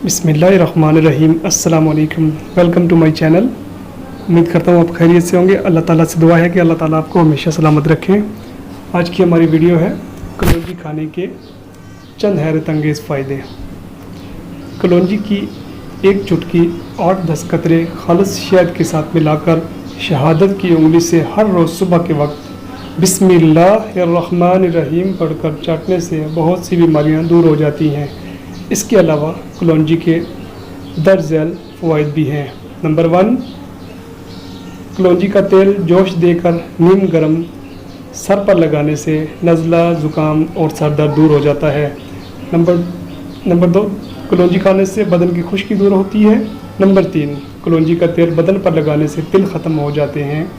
बिस्मिल्लाहिर्रहमानिर्रहीम। अस्सलाम वालेकुम। Welcome to my channel. उम्मीद करता हूँ आप खैरियत से होंगे। अल्लाह ताला से दुआ है कि अल्लाह ताला आपको हमेशा सलामत रखें। आज की हमारी वीडियो है कलौंजी खाने के चंद हैरत अंगेज़ फ़ायदे। कलौंजी की एक चुटकी 8-10 कतरे खालिस शहद के साथ मिलाकर शहादत की उंगली से हर रोज़ सुबह के वक्त बिस्मिल्लाहिर्रहमानिर्रहीम पढ़कर चाटने से बहुत सी बीमारियां दूर हो जाती हैं। इसके अलावा कलौंजी के दर्जल फ़वाइद भी हैं। नंबर 1, कलौंजी का तेल जोश देकर नीम गर्म सर पर लगाने से नज़ला, ज़ुकाम और सर दर्द दूर हो जाता है। नंबर 2, कलौंजी खाने से बदन की खुश्की दूर होती है। नंबर 3, कलौंजी का तेल बदन पर लगाने से तिल ख़त्म हो जाते हैं।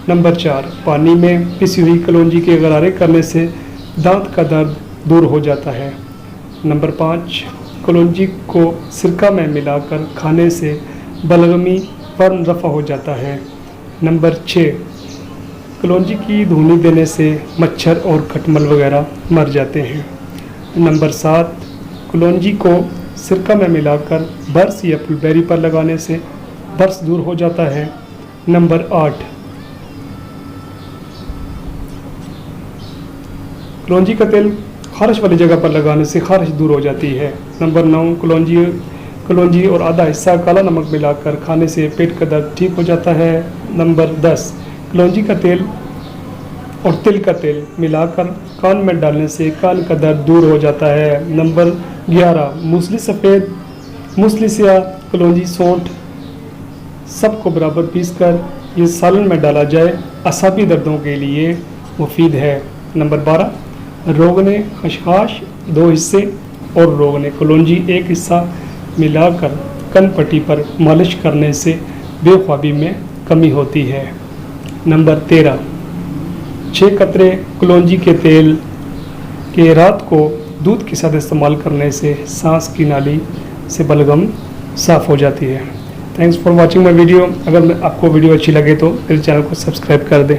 नंबर 4, पानी में पिसी हुई कलौंजी के गरारे करने से दांत का दर्द दूर हो जाता है। नंबर 5, कलौंजी को सिरका में मिलाकर खाने से बलगमी फर्म रफ़ा हो जाता है। नंबर 6, कलौंजी की धुनी देने से मच्छर और खटमल वगैरह मर जाते हैं। नंबर 7, कलौंजी को सिरका में मिलाकर बर्स या पुलबेरी पर लगाने से बर्स दूर हो जाता है। नंबर 8, कलौंजी का तेल खारिश वाली जगह पर लगाने से खारिश दूर हो जाती है। नंबर 9, कलौंजी और आधा हिस्सा काला नमक मिलाकर खाने से पेट का दर्द ठीक हो जाता है। नंबर 10, कलौंजी का तेल और तिल का तेल मिलाकर कान में डालने से कान का दर्द दूर हो जाता है। नंबर 11, मूसली सफ़ेद, मूसली स्याह, कलौंजी, सौंठ सबको बराबर पीसकर ये सालन में डाला जाए, असाबी दर्दों के लिए मुफीद है। नंबर 12, रोगने खसखस 2 हिस्से और रोगने कलौंजी 1 हिस्सा मिलाकर कन पट्टी पर मालिश करने से बेख्वाबी में कमी होती है। नंबर 13, 6 कतरे कलौंजी के तेल के रात को दूध के साथ इस्तेमाल करने से सांस की नाली से बलगम साफ़ हो जाती है। Thanks for watching my video. अगर आपको वीडियो अच्छी लगे तो मेरे चैनल को सब्सक्राइब कर दें।